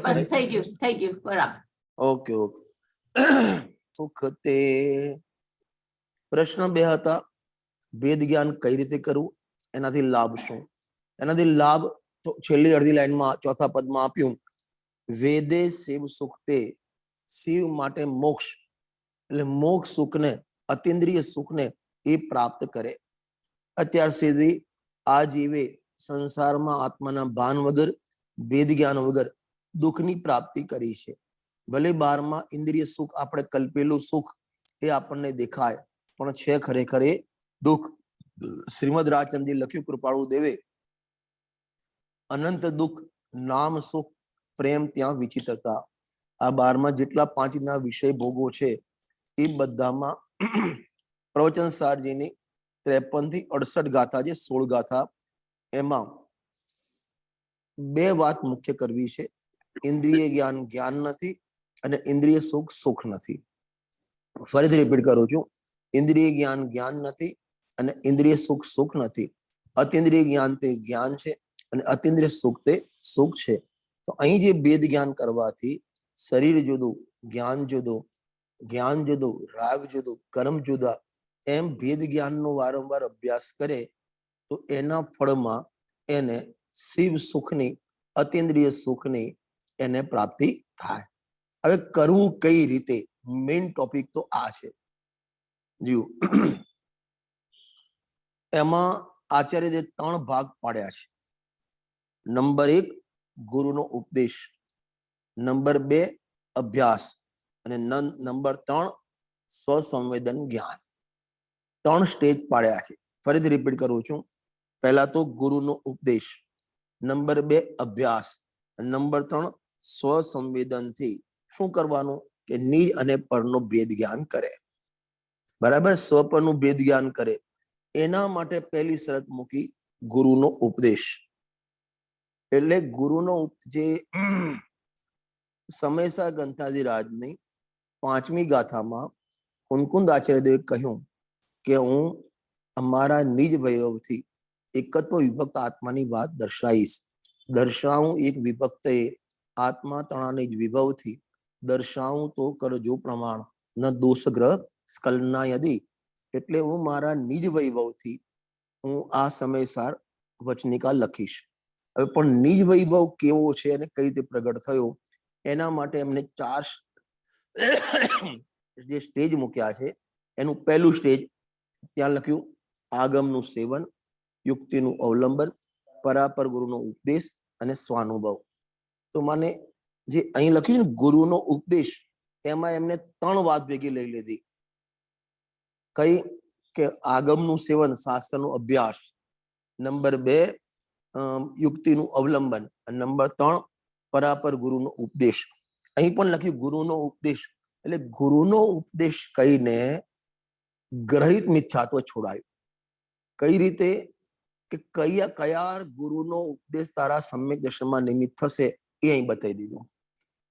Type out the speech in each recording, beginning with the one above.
બસ થઈ ગયું બરાબર. Okay okay. સુખ તે પ્રશ્ન 2 હતા. વેદ જ્ઞાન કઈ રીતે કરવું, એનાથી લાભ શું? એનાથી લાભ તો છેલ્લી અડધી લાઈનમાં ચોથા પદમાં આપ્યું. વેદે શિવ સુખ તે, શિવ માટે મોક્ષ એટલે મોક્ષ સુખને, અતિન્દ્રિય સુખને એ પ્રાપ્ત કરે. અત્યાર સુધી આ જીવે સંસારમાં આત્માના ભાન વગર, વેદ જ્ઞાન વગર દુઃખની પ્રાપ્તિ કરી છે. ભલે 12માં ઇન્દ્રિય સુખ આપણે કલ્પેલું સુખ એ આપણને દેખાય, પણ છે ખરેખર એ દુઃખ. શ્રીમદ રાજચંદ્રજી લખ્યું કૃપાળુ દેવે, અનંત દુઃખ, નામ સુખ, પ્રેમ ત્યાં વિચિત્રતા. આ 12માં જેટલા 5 વિષય ભોગો છે એ બધામાં પ્રવચન સારજીની 53 થી 68 ગાથા છે, 16 ગાથા. એમાં 2 વાત મુખ્ય કરવી છે. ઇન્દ્રિય જ્ઞાન જ્ઞાન નથી અને ઇન્દ્રિય સુખ સુખ નથી. ફરીથી રિપીટ કરું છું. ઇન્દ્રિય જ્ઞાન જ્ઞાન નથી અને ઇન્દ્રિય સુખ સુખ નથી. અતિન્દ્રિય જ્ઞાન તે જ્ઞાન છે અને અતિન્દ્રિય સુખ તે સુખ છે. તો અહીં જે ભેદ જ્ઞાન કરવાથી શરીર જુદું, જ્ઞાન જુદું, જ્ઞાન જુદું, રાગ જુદું, કર્મ જુદા, એમ ભેદ જ્ઞાનનો વારંવાર અભ્યાસ કરે તો એના ફળમાં એને શિવ સુખની, અતિન્દ્રિય સુખની એને પ્રાપ્તિ થાય. હવે કરવું કઈ રીતે, મેઇન ટોપિક તો આ છે. જીવ એમાં આચાર્ય 3 ભાગ પાડ્યા છે. નંબર 1 ગુરુનો ઉપદેશ, નંબર 2 અભ્યાસ અને નંબર 3 સ્વસંવેદન જ્ઞાન. 3 સ્ટેજ પાડ્યા છે. ફરીથી રિપીટ કરું છું. પહેલા તો ગુરુનો ઉપદેશ, નંબર 2 અભ્યાસ, નંબર 3 સ્વસંવેદનથી શું કરવાનું કે નિજ અને પરનો ભેદ જ્ઞાન કરે. બરાબર, સ્વ પરનું ભેદ જ્ઞાન કરે. એના માટે પહેલી શરત મૂકી ગુરુનો ઉપદેશ. એટલે ગુરુનો જે સમયસા ગ્રંથાધિરાજની 5મી ગાથામાં કુંકુંદ આચાર્યદેવે કહ્યું કે હું અમારા નિજ વૈભવથી એકત્વ વિભક્ત આત્માની વાત દર્શાવીશ. દર્શાવું એક વિભક્ત આત્મા તણાને જ વિભવથી દર્શાવું તો કરજો પ્રમાણ ન દોષગ્રહ સ્કલના યદી. એટલે હું મારા નિજ વૈભવથી હું આ સમયસાર વચનિકા લખીશ. હવે પણ નિજ વૈભવ કેવો છે અને કઈ રીતે પ્રગટ થયો, એના માટે એમને 4 જે સ્ટેજ મૂક્યા છે. એનું પહેલું સ્ટેજ ત્યાં લખ્યું આગમનું સેવન, યુક્તિનું અવલંબન, પરાપર ગુરુનો ઉપદેશ અને સ્વાનુભવ. તો મને જે અહીં લખ્યું ને ગુરુનો ઉપદેશ, એમાં એમને 3 વાત ભેગી લઈ લીધી. કઈ કે આગમનું સેવન, શાસ્ત્રનો અભ્યાસ, નંબર 2 યુક્તિનું અવલંબન અને નંબર 3 પરાપર ગુરુનો ઉપદેશ. અહીં પણ લખ્યું ગુરુનો ઉપદેશ. એટલે ગુરુનો ઉપદેશ કહીને ગ્રહિત મિથ્યાત્વ છોડાયું. કઈ રીતે કે કયા ગુરુનો ઉપદેશ તારા સમ્યક દર્શનમાં નિમિત્ત થશે એ અહીં બતાવી દીધું.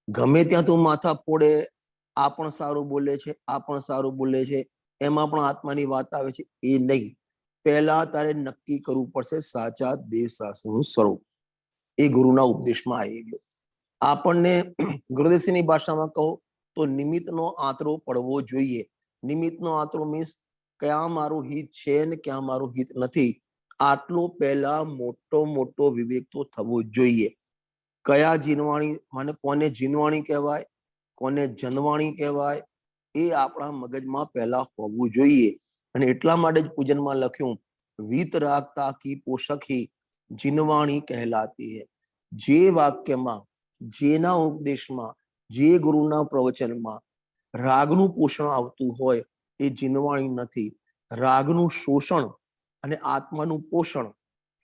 ગમે ત્યાં તું માથા ફોડે, આ પણ સારું બોલે છે, આ પણ સારું બોલે છે, એમાં પણ આત્માની વાત આવે છે, એ નહીં. પહેલા તારે નક્કી કરવું પડશે સાચા દેવ શાસ્ત્રનું સ્વરૂપ. એ ગુરુના ઉપદેશમાં આવી ગયો. આપણને ગુરુદેવની ભાષામાં કહો તો નિમિત્તનો આંતરો પડવો જોઈએ. નિમિત્તનો આંતરો મીન્સ ક્યાં મારું હિત છે ને ક્યાં મારું હિત નથી, આટલો પહેલા મોટો વિવેક તો થવો જોઈએ. કયા જીનવાણી, મને કોને જીનવાણી કહેવાય, કોને જનવાણી કહેવાય, એ આપણા મગજમાં પહેલા હોવું જોઈએ. અને એટલા માટે જ પૂજનમાં લખ્યું વીત રાખતા કી પોષક હી જીનવાણી કહેલાતી હૈ. જે વાક્યમાં, જેના ઉપદેશમાં, જે ગુરુના પ્રવચનમાં રાગનું પોષણ આવતું હોય એ જીનવાણી નથી. રાગનું શોષણ અને આત્માનું પોષણ,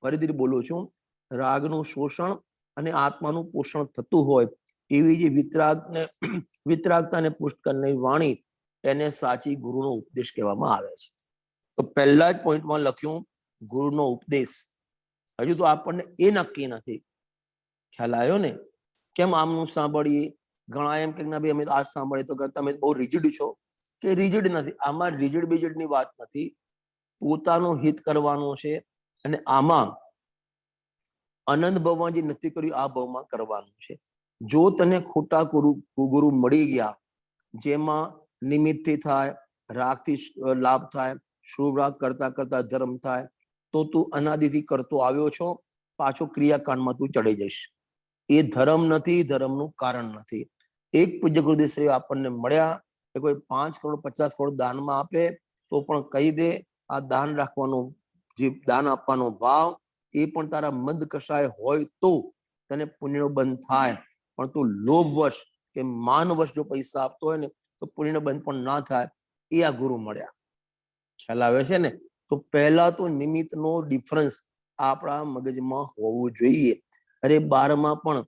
ફરીથી બોલું છું, રાગનું શોષણ અને આત્માનું પોષણ થતું હોય એવી જે વિતરાગતા અને પુષ્ટ કરનારી વાણી, એને સાચી ગુરુનો ઉપદેશ કહેવામાં આવે છે. તો પહેલા જ પોઈન્ટમાં લખ્યું ગુરુનો ઉપદેશ. હજુ તો આપણને એ નક્કી નથી. ખ્યાલ આવ્યો ને? કેમ આમનું સાંભળીએ? ઘણા એમ કે ભાઈ અમે આ સાંભળીએ તો તમે બહુ રિજિડ છો, કે રિજિડ નથી. આમાં રિજિડ બિજિડની વાત નથી. પોતાનું હિત કરવાનું છે અને આમાં અનંત ભાવમાં જે નથી કર્યું આ ભાવમાં કરવાનું છે. જો તને ખોટા ગુરુ મળી ગયા, જેમાં નિમિત્તથી થાય, રાગથી લાભ થાય, શુભ રાગ કરતા કરતા ધર્મ થાય, તો તું અનાદિથી કરતો આવ્યો છો, પાછો ક્રિયાકાંડમાં તું ચડી જઈશ. એ ધર્મ નથી, ધર્મનું કારણ નથી. એક પૂજ્ય ગુરુદેવ આપણને મળ્યા કે કોઈ 5 કરોડ 50 કરોડ દાનમાં આપે તો પણ કહી દે, આ દાન રાખવાનું, જે દાન આપવાનો ભાવ, એ પણ તારા મંદ કષાય હોય તો તને પુણ્યનો બંધ થાય. પણ તું લોભવશ કે માનવશ જો પૈસા આપતો હોય ને તો પુણ્યનો બંધ પણ ના થાય. એ આ ગુરુ મળ્યા. ખ્યાલ આવે છે ને? તો પહેલા તો નિમિત્તનો ડિફરન્સ આપણા મગજમાં હોવું જોઈએ. અરે 12માં પણ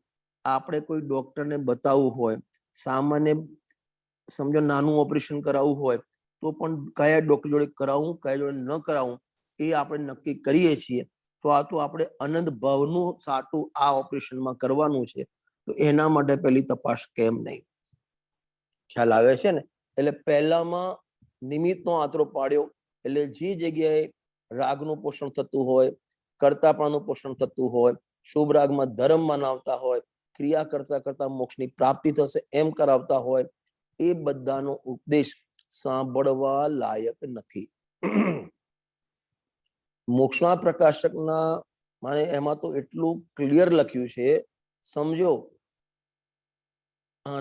આપણે કોઈ ડોક્ટરને બતાવવું હોય, સામાન્ય સમજો નાનું ઓપરેશન કરાવવું હોય તો પણ કયા ડોક્ટર જોડે કરાવવું, કયા જોડે ન કરાવવું, એ આપણે નક્કી કરીએ છીએ. તો આ તો આપણે અનંત ભાવનું સાટું આ ઓપરેશનમાં કરવાનું છે, તો એના માટે પહેલી તપાસ કેમ નહીં? ખ્યાલ આવે છે ને? એટલે પહેલામાં નિમિત્તનો આતરો પાડ્યો, એટલે જે જગ્યાએ રાગનું પોષણ થતું હોય, કર્તાપણાનું પોષણ થતું હોય, શુભ રાગમાં ધર્મ મનાવતા હોય, ક્રિયા કરતા કરતા મોક્ષની પ્રાપ્તિ થશે એમ કરાવતા હોય, એ બધાનો ઉપદેશ સાંભળવા લાયક નથી. મોક્ષના પ્રકાશકના માને એમાં તો એટલું ક્લિયર લખ્યું છે, સમજો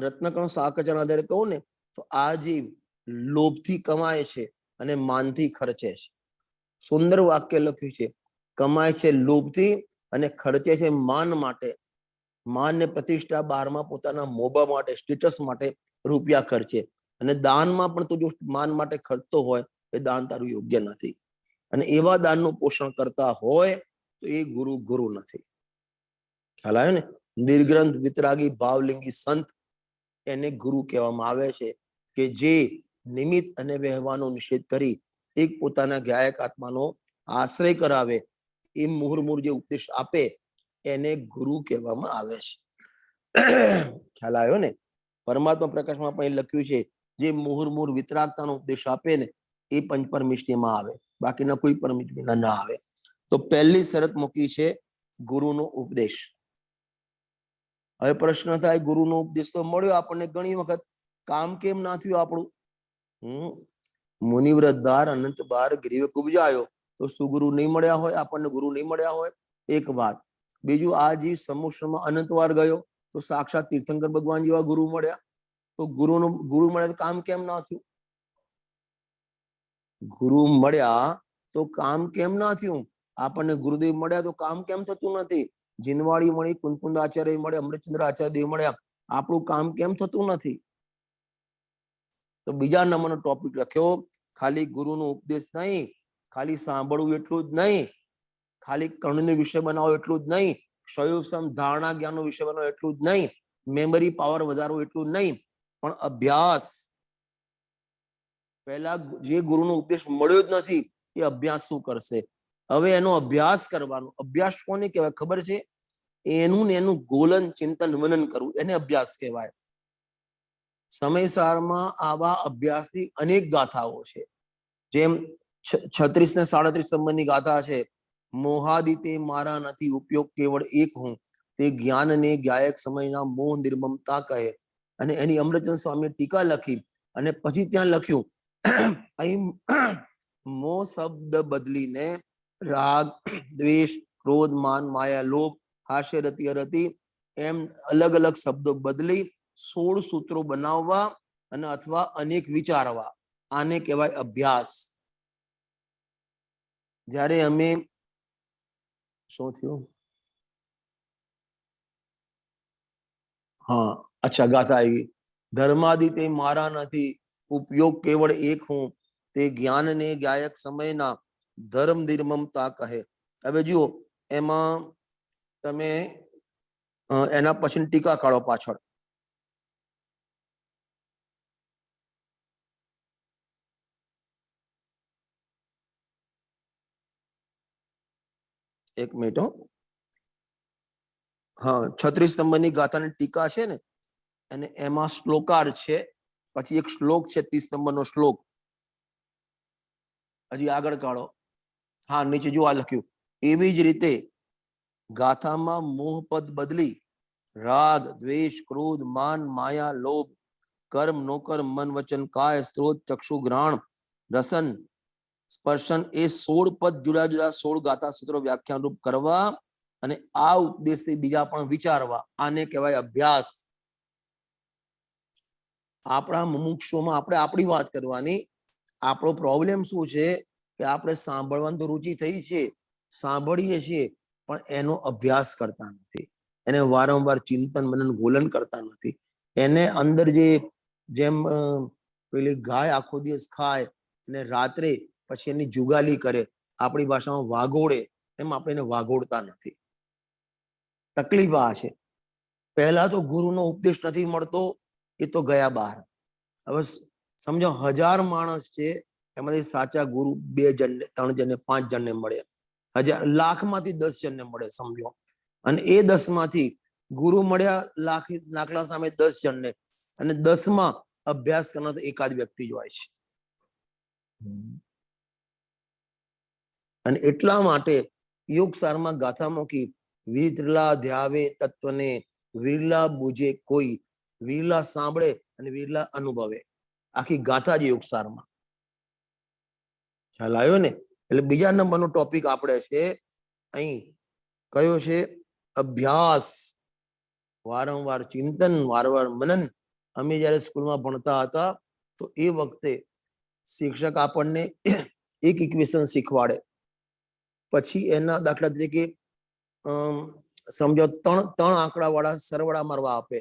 રત્નકણ સાકચના આધારે કહું ને તો આ જીવ લોભથી કમાય છે અને માનથી ખર્ચે છે. સુંદર વાક્ય લખ્યું છે, કમાય છે લોભથી અને ખર્ચે છે માન માટે. માન ને પ્રતિષ્ઠા 12માં પોતાના મોભા માટે, સ્ટેટસ માટે રૂપિયા ખર્ચે, અને દાનમાં પણ તું જો માન માટે ખર્ચતો હોય એ દાન તારું યોગ્ય નથી. અને એવા દાનનું પોષણ કરતા હોય તો એ ગુરુ નથી. ખ્યાલ આવ્યો ને? નિર્ગ્રંથ વિતરાગી ભાવલિંગી સંત એને ગુરુ કહેવામાં આવે છે, કે જે નિમિત્ત અને વ્યવહારનો નિષેધ કરી એક પોતાના ગાયક આત્માનો આશ્રય કરાવે, એ મુહુર્મુહુર જે ઉપદેશ આપે એને ગુરુ કહેવામાં આવે છે. ખ્યાલ આવ્યો ને? પરમાત્મા પ્રકાશમાં પણ લખ્યું છે, જે મુહુર્મુહુર વિતરાગતાનો ઉપદેશ આપે ને એ પંચપરમિષ્ટિમાં આવે, બાકીના કોઈ પરમિષ્ટિમાં ના આવે. તો પહેલી શરત મૂકી છે ગુરુનો ઉપદેશ. હવે પ્રશ્ન થાય, ગુરુનો ઉપદેશ તો મળ્યો આપણને ઘણી વખત, કામ કેમ ના થયું આપણું? મુનિવ્રત ધાર અનંત બાર ગ્રીવે કુબજાયો, તો શું ગુરુ નહીં મળ્યા હોય? આપણને ગુરુ નહીં મળ્યા હોય? એક વાત. બીજું, આ જીવ સમુદ્રમાં અનંત વાર ગયો તો સાક્ષાત તીર્થંકર ભગવાન જેવા ગુરુ મળ્યા, તો ગુરુ મળ્યા તો કામ કેમ ના થયું? ગુરુ મળ્યા તો કામ કેમ ના થયું? આપણને ગુરુદેવ મળ્યા તો કામ કેમ થતું નથી? જીનવાડી મળી, કુંકુંદ આચાર્ય મળે, અમૃતચંદ્ર આચાર્ય દેવ મળ્યા, આપણું કામ કેમ થતું નથી? તો બીજા નંબરનો ટોપિક લખ્યો, ખાલી ગુરુનો ઉપદેશ નહીં, ખાલી સાંભળવું એટલું જ નહીં, ખાલી કર્ણનો વિષય બનાવો એટલું જ નહીં, ક્ષયોપસમ ધારણા જ્ઞાનનો વિષય બનાવો એટલું જ નહીં, મેમરી પાવર વધારવો એટલું જ નહીં, પણ અભ્યાસ. પહેલા જે ગુરુનો ઉપદેશ મળ્યો જ નથી એ અભ્યાસ શું કરશે? હવે એનો અભ્યાસ કરવાનો. અભ્યાસ કોને કહેવાય ખબર છે? એનું ને એનું ગોલન ચિંતન મનન કરવું, એને અભ્યાસ કહેવાય. સમયસારમાં આવા અભ્યાસની અનેક ગાથાઓ છે. જેમ 36 ને 37 નંબરની ગાથા છે, મોહાદિતે મારા નથી ઉપયોગ કેવળ એક હું, તે જ્ઞાનને ગાયક સમયના મોહ નિર્મમતા કહે. અને એની અમૃતચંદ સ્વામી ટીકા લખી, અને પછી ત્યાં લખ્યું, અહીં મોહ શબ્દ બદલીને રાગ, દ્વેષ, ક્રોધ, માન, માયા, લોભ, હાસ્ય, રતિ, અરતિ એમ અલગ અલગ શબ્દો બદલી 16 સૂત્રો બનાવવા અને અથવા અનેક વિચારવા, આને કહેવાય અભ્યાસ. જ્યારે અમે શું થયું? હા, અચ્છા, ગાથા આવી. ધર્માદિતે મારા નથી ઉપયોગ કેવળ એક હું, તે જ્ઞાનને ગાયક સમયના ધર્મ નિર્મમતા કહે. હવે જુઓ, એમાં તમે એના પછી ટીકા કાઢો પાછળ. એક મિનિટ. હા, 36 નંબરની ગાથાની ટીકા છે ને, અને એમાં શ્લોકાર છે, પછી એક શ્લોક છે 30 નંબરનો શ્લોક. હજી આગળ કાઢો. હા, નીચે જો આ લખ્યું, એવી જ રીતે ગાથામાં મોહ પદ બદલી રાગ, દ્વેષ, ક્રોધ, માન, માયા, લોભ, કર્મ, નોકર્મ, મન, વચન, કાય, સ્ત્રોત, ચક્ષુ, ઘ્રાણ, રસન, સ્પર્શન એ 16 પદ જુદા જુદા 16 ગાથા સૂત્રો વ્યાખ્યાન રૂપ કરવા અને આ ઉપદેશથી બીજા પણ વિચારવા, આને કહેવાય અભ્યાસ. આપણા મુમુક્ષુમાં આપણે આપણી વાત કરવાની. આપણો પ્રોબ્લેમ શું છે કે આપણે સાંભળવાની તો રુચિ થઈ છે, સાંભળીએ છીએ પણ એનો અભ્યાસ કરતા નથી, એને વારંવાર ચિંતન મનન ગોલન કરતા નથી. એને અંદર જેમ પેલી ગાય આખો દિવસ ખાય અને રાત્રે પછી એની જુગાલી કરે, આપણી ભાષામાં વાગોળે, એમ આપણે એને વાગોળતા નથી. તકલીફ આ છે. પહેલા તો ગુરુનો ઉપદેશ નથી મળતો, એ તો ગયા બહાર. હવે સમજો 1000 માણસ છે, એમાંથી સાચા ગુરુ 2 જણને 3 જણને 5 જણને મળે, 1000 લાખમાંથી 10 જણને મળે સમજો. અને એ 10 માંથી ગુરુ મળ્યા લાખલા સામે 10 જણને, અને 10 માં અભ્યાસ કરનાર એકાદ વ્યક્તિ જ હોય છે. અને એટલા માટે યોગ સારમાં ગાથા મૂકી, વિરલા ધ્યાવે તત્વને, વિરલા બુજે કોઈ, વિરલા સાંભળે અને વિરલા અનુભવે. આખી ગાથા જ યોગ સારમાં. ખ્યાલ આવ્યો ને? એટલે બીજા નંબરનો ટોપિક આપણે છે અહીં કયો છે? અભ્યાસ. વારંવાર ચિંતન, વારંવાર મનન. અમે જયારે સ્કૂલમાં ભણતા હતા તો એ વખતે શિક્ષક આપણને એક ઇક્વેશન શીખવાડે, પછી એના દાખલા તરીકે સમજો 3 આંકડા વાળા સરવાળા મારવા આપે,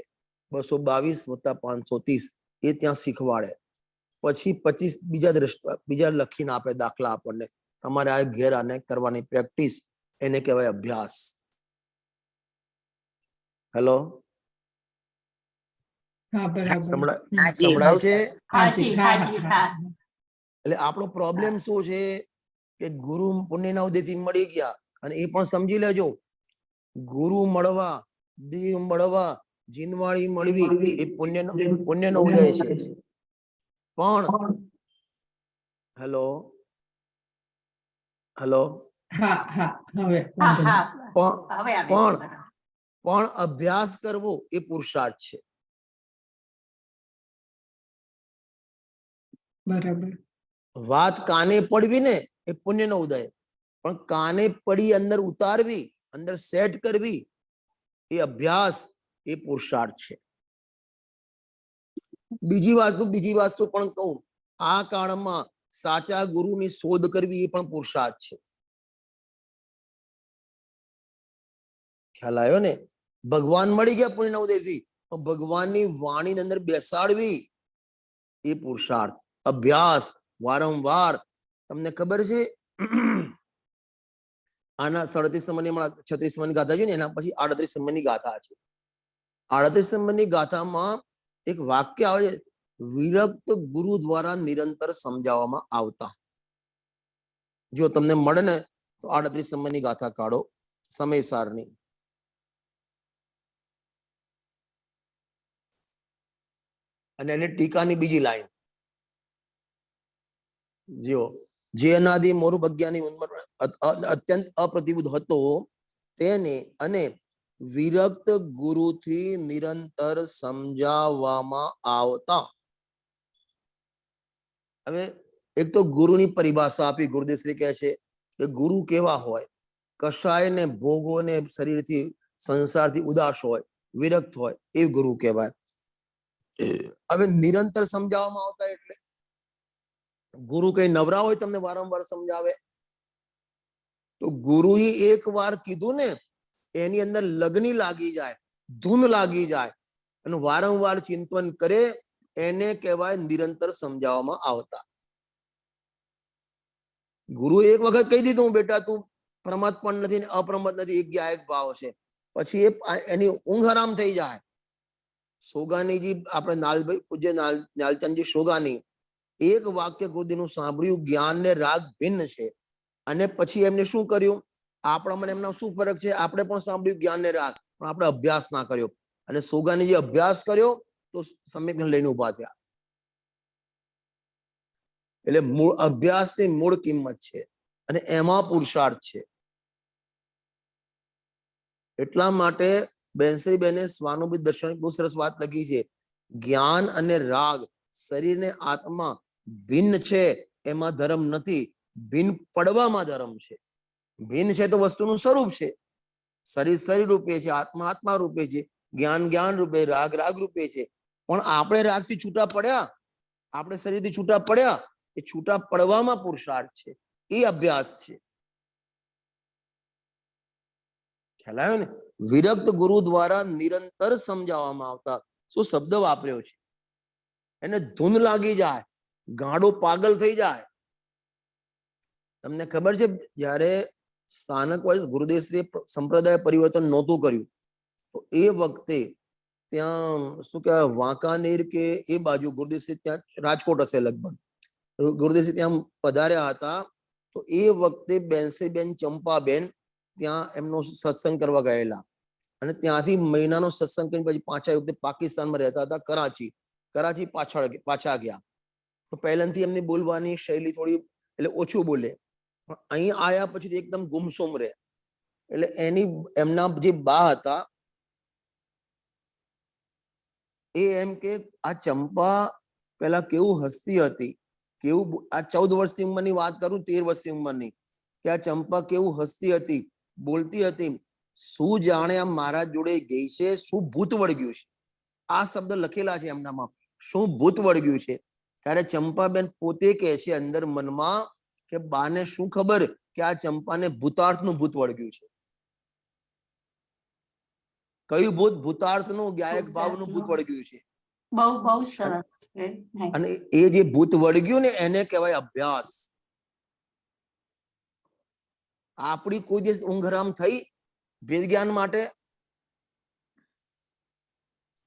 222 + 530 એ ત્યાં શીખવાડે. પછી 25 બીજા લખીને આપે દાખલા આપણને, તમારે આ ઘેર આને કરવાની પ્રેક્ટિસ, એને કહેવાય અભ્યાસ. હેલો, સંભળાય છે? હાજી હાજી હા. એટલે આપણો પ્રોબ્લેમ શું છે કે ગુરુ પુણ્યના ઉદયથી મળી ગયા, અને એ પણ સમજી લેજો, ગુરુ મળવા, દેવ મળવા, જીનવાળી મળવી એ પુણ્યનો ઉદય છે. પણ હેલો હેલો પણ અભ્યાસ કરવો એ પુરુષાર્થ છે. બરાબર. વાત કાને પડવી ને એ પુણ્યનો ઉદય, પણ કાને પડી અંદર ઉતારવી, અંદર સેટ કરવી એ અભ્યાસ, એ પુરુષાર્થ છે. બીજી વસ્તુ પણ કહું, આ કાળમાં સાચા ગુરુની શોધ કરવી એ પણ પુરુષાર્થ છે. ખ્યાલ આવ્યો ને? ભગવાન મળી ગયા પુણ્યના ઉદયથી, પણ ભગવાનની વાણીની અંદર બેસાડવી એ પુરુષાર્થ. અભ્યાસ વારંવાર. તમને ખબર છે આના 37 નંબરની 36 નંબરની ગાથા છે ને, એના પછી 38 નંબરની ગાથા છે. 38 નંબરની ગાથામાં એક વાક્ય આવે છે, વિરક્ત ગુરુ દ્વારા નિરંતર સમજાવવામાં આવતા. જો તમને મળે ને તો 38 નંબરની ગાથા કાઢો, સમયસારની. અને એની ટીકાની બીજી લાઈન જો, જે અનાદિ મોરૂપ અજ્ઞાની અત્યંત અપ્રતિબુદ્ધ હતો તેને અને વિરક્ત ગુરુથી નિરંતર સમજાવવામાં આવતા. હવે એક તો ગુરુની પરિભાષા આપી, ગુરુદેવ શ્રી કહે છે કે ગુરુ કેવા હોય? કશાય ને ભોગો ને શરીરથી સંસારથી ઉદાસ હોય, વિરક્ત હોય, એ ગુરુ કહેવાય. હવે નિરંતર સમજાવવામાં આવતા એટલે ગુરુ કઈ નવરા હોય તમને વારંવાર સમજાવે? તો ગુરુએ એક વાર કીધું ને, એની અંદર લગ્ની લાગી જાય, ધૂન લાગી જાય, અને વારંવાર ચિંતન કરે, એને કહેવાય નિરંતર સમજાવવામાં આવતા. ગુરુ એક વખત કહી દીધું, બેટા તું પ્રમાદ પણ નથી ને અપ્રમદ નથી, એક જ્ઞા એક ભાવ છે, પછી એની ઊંઘ હરામ થઈ જાય. સોગાનીજી, આપણે નાલભાઈ પૂજ્ય નાલચંદજી સોગાની, એક વાક્ય ગુરુદેવનું સાંભળ્યું, જ્ઞાન ને રાગ ભિન્ન છે, અને પછી એમને શું કર્યું? આપણા મને એમના શું ફરક છે? આપણે પણ સાંભળ્યું જ્ઞાન ને રાગ, પણ આપણે અભ્યાસ ના કર્યો. અને સોગાનીજી અભ્યાસ કર્યો તો સમ્યક લઈને ઉભા થયા. એટલે મૂળ અભ્યાસની મૂળ કિંમત છે, અને એમાં પુરુષાર્થ છે. એટલા માટે બેનશ્રી બેને સ્વાનુભૂત દર્શન બહુ સરસ વાત લખી છે. જ્ઞાન અને રાગ શરીર ને આત્મા ભિન્ન છે એમાં ધર્મ નથી, ભિન્ન પડવામાં ધર્મ છે. ભિન્ન છે તો વસ્તુનું સ્વરૂપ છે. શરીર શરીર રૂપે છે, આત્મા આત્મા રૂપે છે, જ્ઞાન જ્ઞાન રૂપે, રાગ રાગ રૂપે છે. પણ આપણે રાગથી છૂટા પડ્યા, આપણે શરીરથી છૂટા પડ્યા, એ છૂટા પડવામાં પુરુષાર્થ છે, એ અભ્યાસ છે. ખ્યાલ આવ્યો ને? વિરક્ત ગુરુ દ્વારા નિરંતર સમજાવવામાં આવતા, શું શબ્દ વાપર્યો છે, એને ધૂન લાગી જાય, ગાડો પાગલ થઈ જાય. તમને ખબર છે જયારે સ્થાનક વાઇઝ ગુરુદેવશ્રીએ સંપ્રદાય પરિવર્તન નહોતું કર્યું, તો એ વખતે ત્યાં શું કહેવાય વાંકાનેર કે એ બાજુ ગુરુદેવશ્રી ત્યાં રાજકોટ હશે લગભગ, ગુરુદેવશ્રી ત્યાં પધાર્યા હતા. તો એ વખતે બેનશ્રીબેન ચંપાબેન ત્યાં એમનો સત્સંગ કરવા ગયેલા, અને ત્યાંથી મહિનાનો સત્સંગ કરીને પછી પાછા વખતે પાકિસ્તાનમાં રહેતા હતા, કરાચી પાછા ગયા. તો પહેલાથી એમની બોલવાની શૈલી થોડી એટલે ઓછું બોલે, પણ અહીં આયા પછી એકદમ ગુમસુમ રહે. એટલે એમના જે બા હતા એ એમ કે આ ચંપા પેલા કેવું હસતી હતી, કેવું, આ 14 વર્ષની ઉંમરની વાત કરું, 13 વર્ષની ઉંમરની, કે આ ચંપા કેવું હસતી હતી, બોલતી હતી, શું જાણે આમ મારા જોડે ગઈ છે, શું ભૂત વળગ્યું છે. આ શબ્દ લખેલા છે એમનામાં, શું ભૂત વળગ્યું છે. ત્યારે ચંપાબેન પોતે કહે છે અંદર મનમાં કે બાને શું ખબર કે આ ચંપાને ભૂતાર્થનું ભૂત વળગ્યું છે. કયું ભૂત? ભૂતાર્થનું, ગાયક ભાવનું ભૂત વળગ્યું છે. બહુ બહુ સરસ. અને એ જે ભૂત વળગ્યું ને એને કહેવાય અભ્યાસ. આપણી કોઈ દિવસ ઊંઘ હરામ થઈ વેદ જ્ઞાન માટે?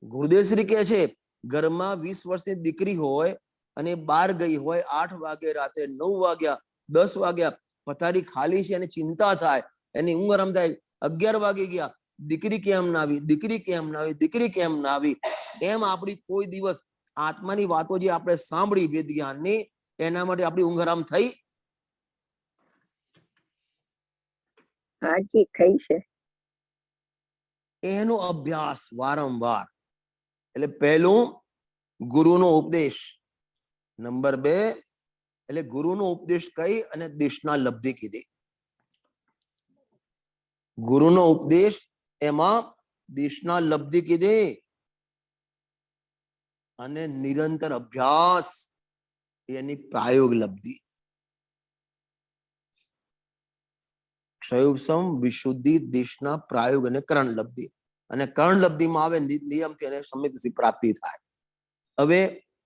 ગુરુદેવશ્રી કહે છે ઘરમાં 20 વર્ષની દીકરી હોય અને બહાર ગઈ હોય, 8 વાગે રાતે, 9 વાગ્યા, 10 વાગ્યા, પથારી ખાલી છે અને ચિંતા થાય, એની ઊંઘ હરામ થાય, 11 વાગે ગયા, દીકરી કેમ ના આવી, દીકરી કેમ ના આવી, દીકરી કેમ ના આવી. એમ આપણી કોઈ દિવસ આત્માની વાતો જે આપણે સાંભળી વેદ જ્ઞાનની, એના માટે આપણી ઊંઘ હરામ થઈ? હાજી થઈ છે. એનો અભ્યાસ વારંવાર. એટલે પહેલું ગુરુનો ઉપદેશ, નંબર 2 એટલે ગુરુનો ઉપદેશ કઈ અને દેશના લબ્ધિ કીધી. ગુરુનો ઉપદેશ એમાં દેશના લબ્ધિ કીધી, અને નિરંતર અભ્યાસ એની પ્રાયોગ લબ્ધિ. ક્ષયોપસમ, વિશુદ્ધિ, દેશના પ્રાયોગ અને કરણ લબ્ધિ. અને કરણ લબ્ધિમાં આવે નિયમથી અને સમિતિથી પ્રાપ્તિ થાય. હવે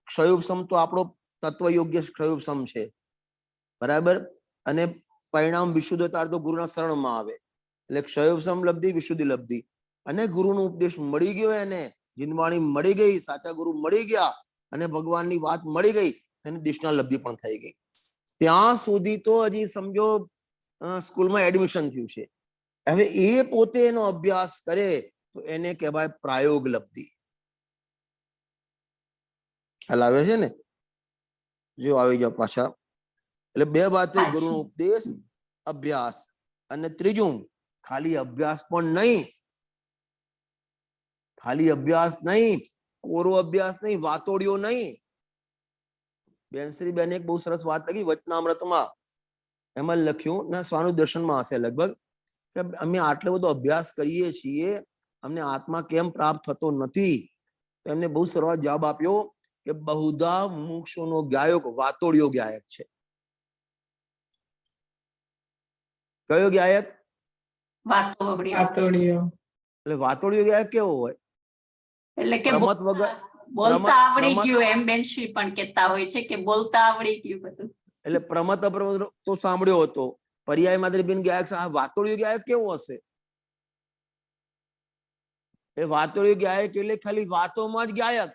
ક્ષયોપસમ તો આપણો તત્વ યોગ્ય ક્ષયોપસમ છે, બરાબર, અને પરિણામ વિશુદ્ધતા તો ગુરુના શરણમાં આવે. એટલે ક્ષયોપસમ લબ્ધિ, વિશુદ્ધિ લબ્ધિ, અને ગુરુનો ઉપદેશ મળી ગયો, એને જીનવાણી મળી ગઈ, સાચા ગુરુ મળી ગયા, અને ભગવાનની વાત મળી ગઈ, એને દેશના લબ્ધિ પણ થઈ ગઈ. ત્યાં સુધી તો હજી સમજો સ્કૂલમાં એડમિશન થયું છે. હવે એ પોતે એનો અભ્યાસ કરે તો એને કહેવાય પ્રાયોગ લબ્ધિ. ખ્યાલ આવે છે ને? જો આવી જાઓ પાછા. એટલે 2 વાત થઈ, ગુરુનો ઉપદેશ, અભ્યાસ. અને ત્રીજું, ખાલી અભ્યાસ પણ નહીં, ખાલી અભ્યાસ નહીં, કોરો અભ્યાસ નહીં, વાતોડિયો નહીં. બેનશ્રી બેને એક બહુ સરસ વાત લખી વચનામૃતમાં, એમાં લખ્યું ના સ્વાનુ દર્શનમાં હશે લગભગ, કે અમે આટલો બધો અભ્યાસ કરીએ છીએ, અમને આત્મા કેમ પ્રાપ્ત થતો નથી? એમને બહુ સરસ જવાબ આપ્યો કે બહુધા મુમુક્ષુનો ગાયક વાતોડિયો ગાયક છે. કયો ગાયક? વાતોડિયો. એટલે વાતોડિયો ગાયક કેવો હોય? એટલે કે રમત વગર બોલતા આવડી ગયું, એમ બેનશ્રી પણ કહેતા હોય છે કે બોલતા આવડી ગયું બધું. એટલે પ્રમત અપ્રમત તો સાંભળ્યો હતો, પર્યાય માત્ર બિન ગાયક. વાતોડિયો ગાયક કેવો હશે? એ વાતોડિયો ગાયક એટલે ખાલી વાતોમાં જ ગાયક.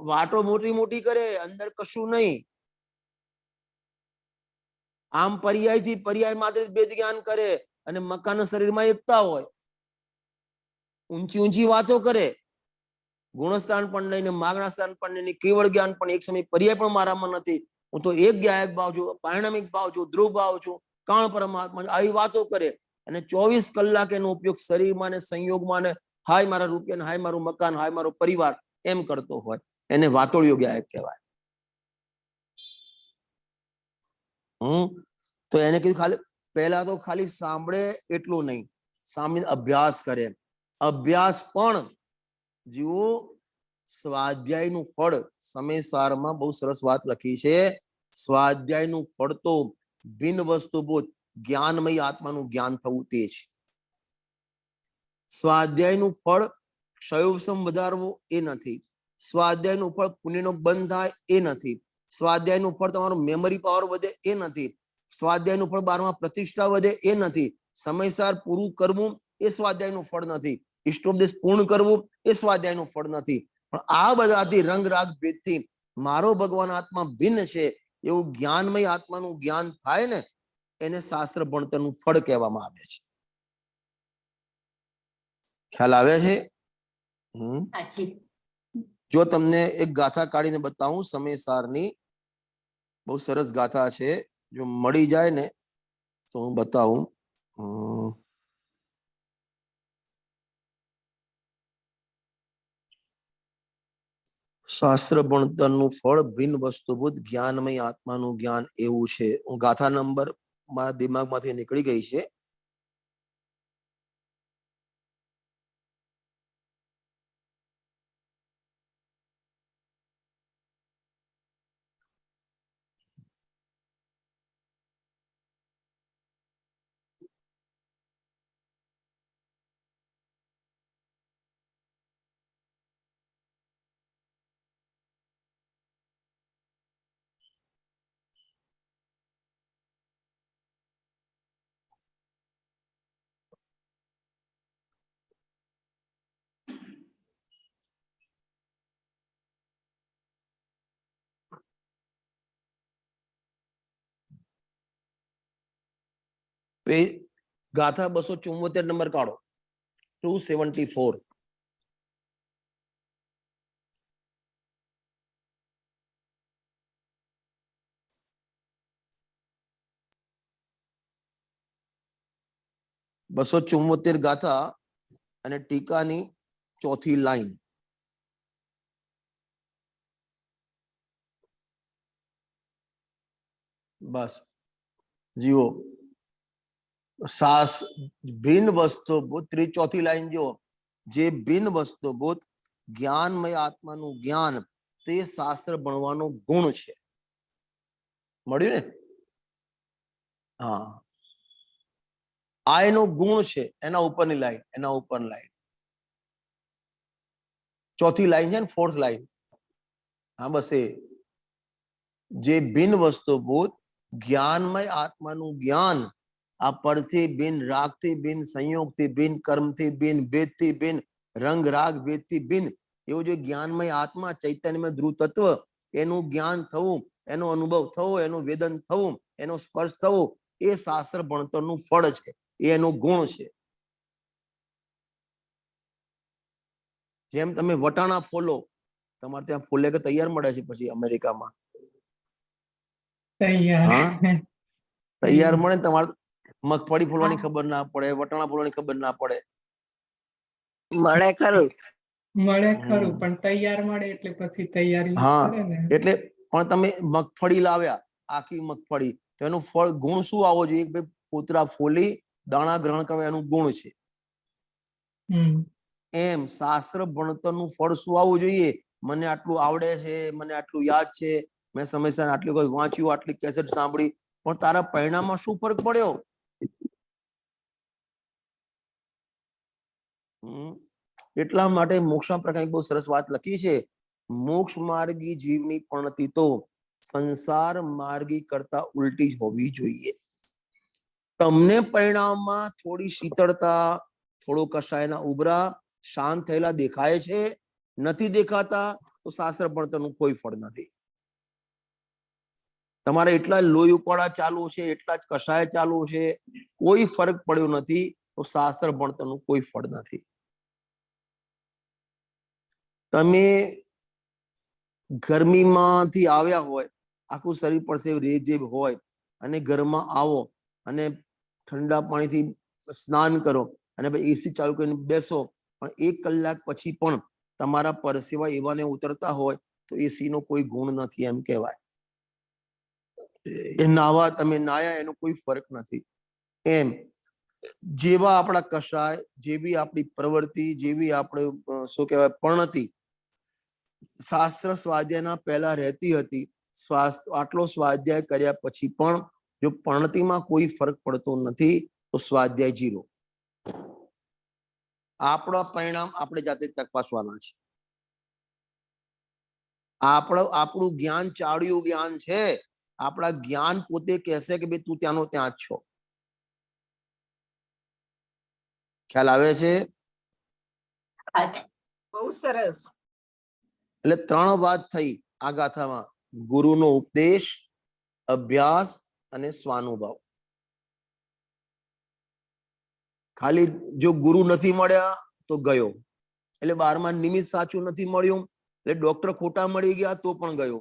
વાતો મોટી મોટી કરે, અંદર કશું નહીં. આમ પર્યાયથી પર્યાય માત્ર ભેદ જ્ઞાન કરે, અને મકાન શરીરમાં એકતા હોય. ઊંચી ઊંચી વાતો કરે, ગુણસ્થાન પણ નહીં, માગણા સ્થાન પણ નહીં, કેવળ જ્ઞાન પણ એક સમય પર્યાય પણ મારામાં નથી. હું તો એક ગાયક ભાવ છું, પારણામિક ભાવ છું, ધ્રુવ ભાવ છું, કાણ પરમાત્મા, આવી વાતો કરે. અને 24 કલાક એનો ઉપયોગ શરીરમાં ને સંયોગમાં ને હાય મારા રૂપિયા, હાય મારું મકાન, હાય મારો પરિવાર એમ કરતો હોય, એને વાતોળિયો ગાયક કહેવાય. તો એને કીધું ખાલી પહેલા તો ખાલી સાંભળે એટલું નહીં, સામે અભ્યાસ કરે. અભ્યાસ પણ જુઓ, સ્વાધ્યાયનું ફળ સમયસારમાં બહુ સરસ વાત લખી છે. સ્વાધ્યાયનું ફળ તો ભિન્ન વસ્તુભૂત જ્ઞાનમય આત્માનું જ્ઞાન થવું તે છે. સ્વાધ્યાયનું ફળ ક્ષયોપશમ વધારવો એ નથી. સ્વાધ્યાયનું ફળ પુણ્યનો બંધ થાય એ નથી. સ્વાધ્યાયનું ફળ તમારો મેમરી પાવર વધે એ નથી. સ્વાધ્યાયનું ફળ 12મા પ્રતિષ્ઠા વધે એ નથી. સમયસર પૂરું કરવું એ સ્વાધ્યાયનું ફળ નથી. ઇષ્ટોપદેશ પૂર્ણ કરવું એ સ્વાધ્યાયનું ફળ નથી. પણ આ બધાથી રંગ રાગ ભેદથી મારો ભગવાન આત્મા ભિન્ન છે એવું જ્ઞાનમય આત્માનું જ્ઞાન થાય ને, એને શાસ્ત્ર ભણતરનું ફળ કહેવામાં આવે છે. ખ્યાલ આવે છે? જો તમને એક ગાથા કાઢીને બતાવું સમયસારની, બહુ સરસ ગાથા છે, જો મળી જાય ને તો હું બતાવું. શાસ્ત્ર ભણતરનું ફળ ભિન્ન વસ્તુભૂત જ્ઞાનમય આત્માનું જ્ઞાન એવું છે. હું ગાથા નંબર મારા દિમાગમાંથી નીકળી ગઈ છે. ગાથા 274 નંબર કાઢો, 274. બસો 274 ગાથા અને ટીકાની 4થી લાઈન. બસ જીઓ, સાસ ભિન્ન વસ્તુભૂત 4થી લાઈન જો, જે ભિન્ન વસ્તુભૂત જ્ઞાનમય આત્માનું જ્ઞાન તે શાસ્ત્ર ભણવાનો ગુણ છે. મળ્યું ને? હા, આ એનો ગુણ છે. એના ઉપરની લાઈન, એના ઉપર લાઈન 4થી લાઈન છે ને 4th લાઈન. હા બસ એ, જે ભિન્ન વસ્તુભૂત જ્ઞાનમય આત્માનું જ્ઞાન, આ પરથી ભિન્ન, રાગથી ભિન્ન, સંયોગથી ભિન્ન, કર્મથી ભિન્ન, ભેદથી ભિન્ન, રંગ રાગ ભેદથી ભિન્ન એવું જે જ્ઞાનમય આત્મા ચૈતન્યમય ધ્રુવ તત્વ એનું જ્ઞાન થવું, એનો અનુભવ થવો, એનું વેદન થવું, એનો સ્પર્શ થવો એ શાસ્ત્ર ભણતરનું ફળ છે, એ એનો ગુણ છે. જેમ તમે વટાણા ફોલો, તમારે ત્યાં ફોલે કે તૈયાર મળે છે? પછી અમેરિકામાં તૈયાર મળે. તમારે મગફળી ફોલવાની ખબર ના પડે, વટાણા ફોલવાની ખબર ના પડે. મળે ખરું, પણ તૈયાર મળે એટલે પછી તૈયારી. હા, એટલે પણ તમે મગફળી લાવ્યા, આખી મગફળી, તો એનું ફળ ગુણ શું આવવો જોઈએ? ભાઈ ફોતરા ફોલી દાણા ગ્રહણ કરવા એનું ગુણ છે. એમ શાસ્ત્ર ભણતરનું ફળ શું આવવું જોઈએ? મને આટલું આવડે છે, મને આટલું યાદ છે, મેં સમયસર આટલી વખત વાંચ્યું, આટલી કેસેટ સાંભળી, પણ તારા પરિણામમાં શું ફરક પડ્યો? એટલા માટે મોક્ષના પ્રકારે બહુ સરસ વાત લખી છે. મોક્ષ માર્ગી જીવની પણતી તો સંસાર માર્ગી કરતા ઉલટી જ હોવી જોઈએ. તમને પરિણામમાં થોડી શીતળતા, થોડો કશાયના ઉભરા, શાંત થયેલા દેખાય છે, નથી દેખાતા તો શાસ્ત્ર ભણતરનું કોઈ ફળ નથી. તમારે એટલા લોહી ઉપાડા ચાલુ છે, એટલા જ કષાય ચાલુ છે, કોઈ ફરક પડ્યો નથી તો શાસ્ત્ર ભણતરનું કોઈ ફળ નથી. તમે ગરમીમાંથી આવ્યા હોય, આખું શરીર પર રેબ જેબ હોય, અને ઘરમાં આવો અને ઠંડા પાણીથી સ્નાન કરો અને પછી એસી ચાલુ કરીને બેસો, પણ 1 કલાક પછી પણ તમારા પરસેવા એવા ને ઉતરતા હોય તો એસી નો કોઈ ગુણ નથી એમ કહેવાય. એ નાવા તમે નાયા એનો કોઈ ફરક નથી. એમ જેવા આપણા કષાય, જેવી આપણી પ્રવૃત્તિ, જેવી આપણે શું કહેવાય પણતી શાસ્ત્ર સ્વાધ્યાયના પહેલા રહેતી હતી, આટલો સ્વાધ્યાય કર્યા પછી પણ જો પણતીમાં કોઈ ફરક પડતો નથી તો સ્વાધ્યાય 0. આપણા પરિણામ આપણે જાતે તપાસવાના છે. આપણું જ્ઞાન ચાળ્યું જ્ઞાન છે. આપણા જ્ઞાન પોતે કહેશે કે ભાઈ તું ત્યાંનો ત્યાં જ છો. ખ્યાલ આવે છે? બહુ સરસ. એટલે 3 વાત થઈ આ ગાથામાં: ગુરુનો ઉપદેશ, અભ્યાસ અને સ્વાનુભવ. ખાલી જો ગુરુ નથી મળ્યા તો ગયો, એટલે 12મા નિમિત્ત સાચું નથી મળ્યું એટલે ડોક્ટર ખોટા મળી ગયા તો પણ ગયો.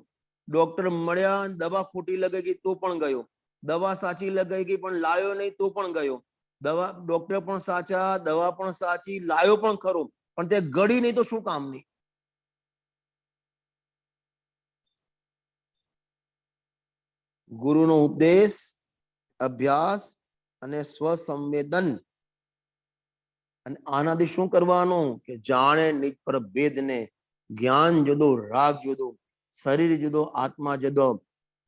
ડોક્ટર મળ્યા, દવા ખોટી લગાઈ ગઈ તો પણ ગયો. દવા સાચી લગાઈ ગઈ પણ લાયો નહીં તો પણ ગયો. ડોક્ટર પણ સાચા, દવા પણ સાચી, લાયો પણ ખરો, પણ તે ગળી નહીં તો શું કામની? ગુરુનો ઉપદેશ, અભ્યાસ અને સ્વસંવેદન. અને આનાથી શું કરવાનું કે જાણે નિજ પર ભેદને, જ્ઞાન જુદો, રાગ જુદો, શરીર જુદો, આત્મા જુદો.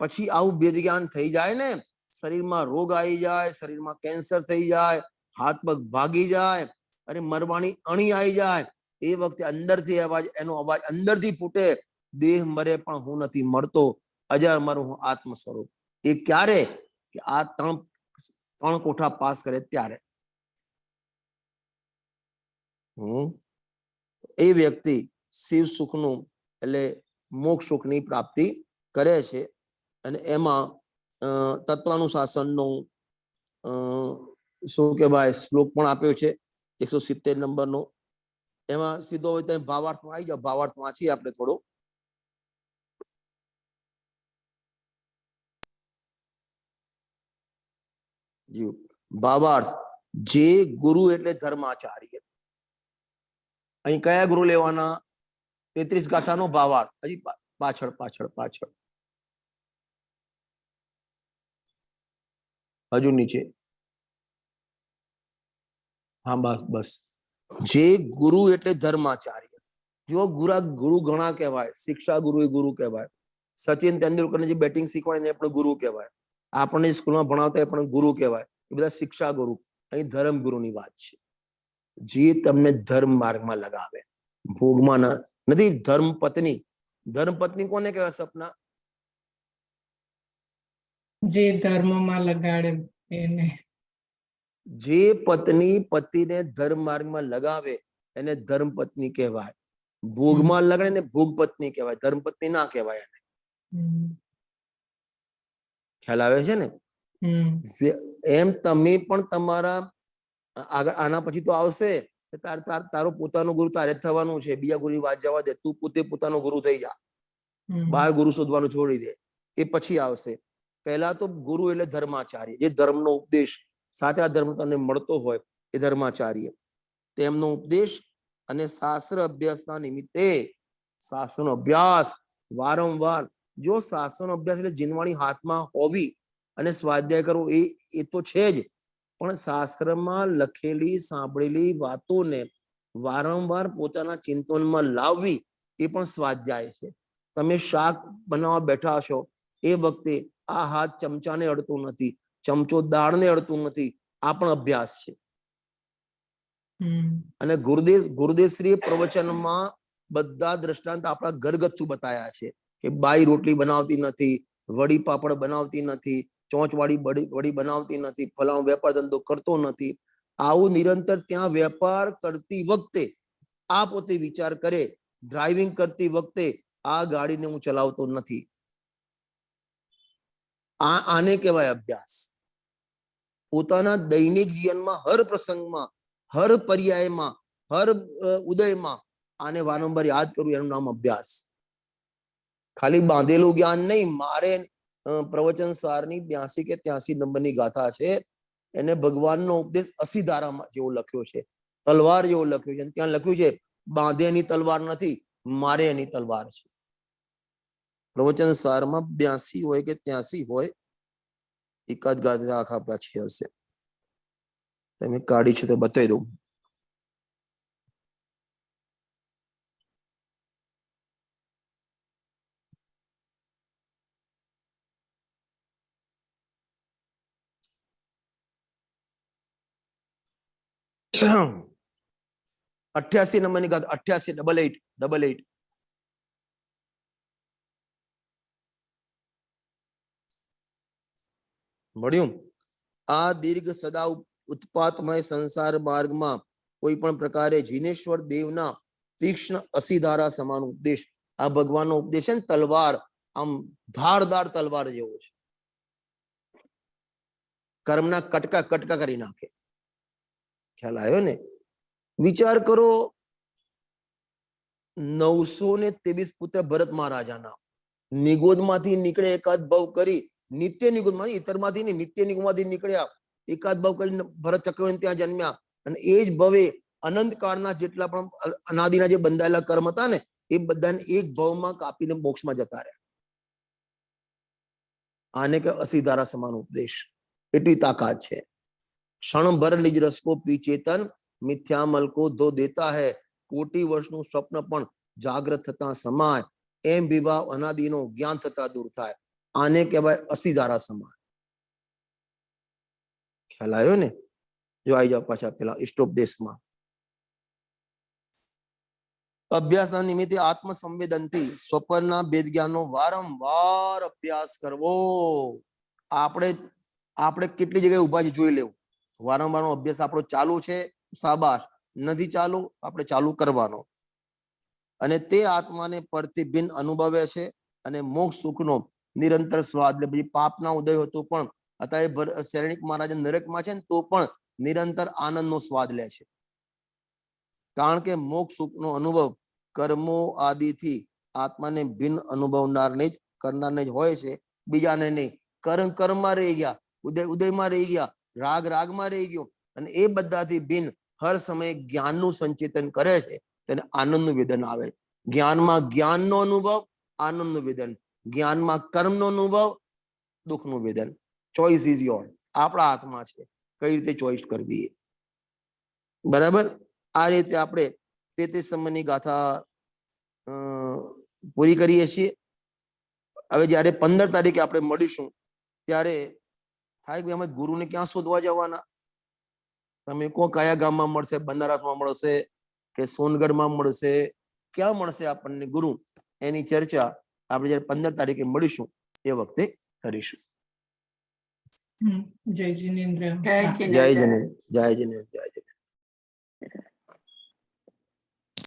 પછી આવું ભેદ જ્ઞાન થઈ જાય ને, શરીરમાં રોગ આવી જાય, શરીરમાં કેન્સર થઈ જાય, હાથ પગ ભાગી જાય, અરે મરવાની અણી આવી જાય, એ વખતે અંદરથી એનો અવાજ અંદરથી ફૂટે, દેહ મરે પણ હું નથી મરતો, અજર મર હું આત્મ સ્વરૂપ. એ ક્યારે? કે આ 3 કોઠા પાસ કરે ત્યારે. એ વ્યક્તિ શિવ સુખનું એટલે મોક્ષ સુખની પ્રાપ્તિ કરે છે. અને એમાં તત્વાનુશાસનનું શું કહેવાય શ્લોક પણ આપ્યો છે 170 નંબરનો. એમાં સીધો હોય તો ભાવાર્થમાં આવી જાવ. ભાવાર્થ વાંચીએ આપણે થોડો. ભાવાર્થ: જે ગુરુ એટલે ધર્માચાર્ય. અહીં કયા ગુરુ લેવાના? 33 ગાથાનો ભાવાર્થ. હજી પાછળ હજુ નીચે. હા બસ. જે ગુરુ એટલે ધર્માચાર્ય. જો ગુરુ ઘણા કહેવાય. શિક્ષા ગુરુ એ ગુરુ કહેવાય. સચિન તેંડુલકરને જે બેટિંગ શીખવાડે એ પણ ગુરુ કહેવાય. આપણને સ્કૂલમાં ભણાવતા એ પણ ગુરુ કહેવાય. એ બધા શિક્ષા ગુરુ. અહીં ધર્મ ગુરુની વાત છે. જે તમને ધર્મ માર્ગમાં લગાવે, ભોગમાં નથી. ધર્મ પત્ની. ધર્મ પત્ની કોને કહેવાય? સપના જે ધર્મમાં લગાડે એને. જે પત્ની પતિને ધર્મ માર્ગમાં લગાવે એને ધર્મ પત્ની કહેવાય. ભોગમાં લગાડે ને ભોગ પત્ની કહેવાય. ધર્મ પત્ની ના કહેવાય એને. ખ્યાલ આવે છે ને? એમ તમે પણ તમારા આગળ આના પછી તો આવશે તારો પોતાનો ગુરુ તારે જ થવાનું છે. બીજા ગુરુની વાત જવા દે. તું પોતે પોતાનો ગુરુ થઈ જા. બહાર ગુરુ શોધવાનું છોડી દે. એ પછી આવશે. પહેલા તો ગુરુ એટલે ધર્માચાર્ય. જે ધર્મનો ઉપદેશ, સાચા ધર્મ તને મળતો હોય એ ધર્માચાર્ય. તેમનો ઉપદેશ અને શાસ્ત્ર અભ્યાસના નિમિત્તે શાસ્ત્રનો અભ્યાસ વારંવાર. જો શાસ્ત્રનો અભ્યાસ એટલે જીનવાણી હાથમાં હોવી અને સ્વાધ્યાય કરવો એ તો છે જ, પણ શાસ્ત્રમાં લખેલી સાંભળેલી વાતોને વારંવાર પોતાના ચિંતનમાં લાવવી એ પણ સ્વાધ્યાય છે. તમે શાક બનાવવા બેઠા છો એ વખતે આ હાથ ચમચાને અડતું નથી, ચમચો દાળને અડતું નથી, આ પણ અભ્યાસ છે. અને ગુરુદેવશ્રીએ પ્રવચનમાં બધા દ્રષ્ટાંત આપણા ઘરગથ્થુ બતાયા છે કે બાઈ રોટલી બનાવતી નથી, વડી પાપડ બનાવતી નથી, ચોંચવાળી વડી બનાવતી નથી, ફલાણો વેપાર ધંધો કરતો નથી. આવું નિરંતર ત્યાં વેપાર કરતી વખતે આ પોતે વિચાર કરે, ડ્રાઇવિંગ કરતી વખતે આ ગાડીને હું ચલાવતો નથી. આને કહેવાય અભ્યાસ. પોતાના દૈનિક જીવનમાં હર પ્રસંગમાં, હર પર્યાયમાં, હર ઉદયમાં આને વારંવાર યાદ કરવું, એનું નામ અભ્યાસ. ખાલી બાંધેલું જ્ઞાન નહીં. મારે પ્રવચન સારની 82 કે 83 નંબરની ગાથા છે. એને ભગવાનનો ઉપદેશ અસીધારામાં જેવો લખ્યો છે, તલવાર જેવો લખ્યો છે. ત્યાં લખ્યું છે બાંધે એની તલવાર નથી, મારે એની તલવાર છે. પ્રવચન સારમાં 82 હોય કે 83 હોય, એકાદ ગાદા આખા પાછી હશે, તમે કાઢી છે તો બતાવી દઉં. અઠ્યાસી નંબરની ગાદ 88 88 મળ્યું. આ દીર્ઘ સદા ઉત્પાતમય સંસાર માર્ગમાં કોઈ પણ પ્રકારે જીનેશ્વર દેવના તીક્ષ્ણ અસીધારા સમાન ઉપદેશ, આ ભગવાનનો ઉપદેશ છે ને તલવાર, આમ ધારદાર તલવાર જેવો છે, કર્મના કટકા કટકા કરી નાખે. ખ્યાલ આવ્યો ને? વિચાર કરો, 923 પુત્ર ભરત મહારાજાના નિગોદમાંથી નીકળે, એકાદ ભાવ કરી નિત્ય નિગોદમાં, ઇતરમાંથી નહીં, નિત્ય નિગોદમાંથી નીકળ્યા, એકાદ ભાવ કરીને ભરત ચક્રવર્તી ત્યાં જન્મ્યા. અને એ જ ભવે અનંત કાળના જેટલા પણ અનાદિના જે બંધાયેલા કર્મ હતા ને, એ બધાને એક ભાવમાં કાપીને મોક્ષમાં જતા રહ્યા. આને કે અસીધારા સમાન ઉપદેશ, એટલી તાકાત છે. क्षण भर निज रस को पी चेतन, मिथ्या मल को धो देता है, कोटि वर्षનું સ્વપ્ન પણ જાગ્રત થતા સમાય, એમ વિભાવ અનાદિનો જ્ઞાન થતા દૂર થાય. આને કહેવાય અસીધારા સમાન. ખ્યાલ આવ્યો ને? જો આવી જાવ પાછા પેલા ઇષ્ટોપદેશમાં. અભ્યાસના નિમિત્તે આત્મ સંવેદનથી સ્વપ્નના ભેદ જ્ઞાનનો વારંવાર અભ્યાસ કરવો. આપણે કેટલી જગ્યાએ ઉભા છે જોઈ લેવું. વારંવાર અભ્યાસ આપણો ચાલુ છે, શાબાશ. નથી ચાલુ, આપણે ચાલુ કરવાનો. અને તે આત્માને પરથી ભિન્ન અનુભવે છે અને મોક્ષ સુખનો નિરંતર સ્વાદ લે. પછી પાપના ઉદય હતો પણ અત્યારે શરણિક મહારાજ નરકમાં છે ને તો પણ નિરંતર આનંદનો સ્વાદ લે છે. કારણ કે મોક્ષ સુખનો અનુભવ કર્મો આદિથી આત્માને ભિન્ન અનુભવનારને જ કરનારને જ હોય છે, બીજાને નહીં. કર્મમાં રહી ગયા, ઉદયમાં રહી ગયા, રાગમાં રહી ગયો, અને એ બધાથી ભિન્ન હર સમયે જ્ઞાનનું સંચેતન કરે છે, તેને આનંદનું વેદન આવે. જ્ઞાનમાં જ્ઞાનનો અનુભવ, આનંદનું વેદન. જ્ઞાનમાં કર્મનો અનુભવ, દુઃખનું વેદન. Choice is your. આપણા હાથમાં છે કઈ રીતે ચોઇસ કરવી. બરાબર? આ રીતે આપણે તે સમયની ગાથા પૂરી કરીએ છીએ. હવે જયારે 15 તારીખે આપણે મળીશું ત્યારે થાય કે અમે ગુરુને ક્યાં શોધવા જવાના? તમે કહો કયા ગામમાં મળશે? બનારસમાં મળશે કે સોનગઢમાં મળશે? ક્યાં મળશે આપણને ગુરુ? એની ચર્ચા આપણે જયારે 15 તારીખે મળીશું એ વખતે કરીશું. જય જીનેન્દ્ર. જય જય જીનેન્દ્ર. જય જય જય.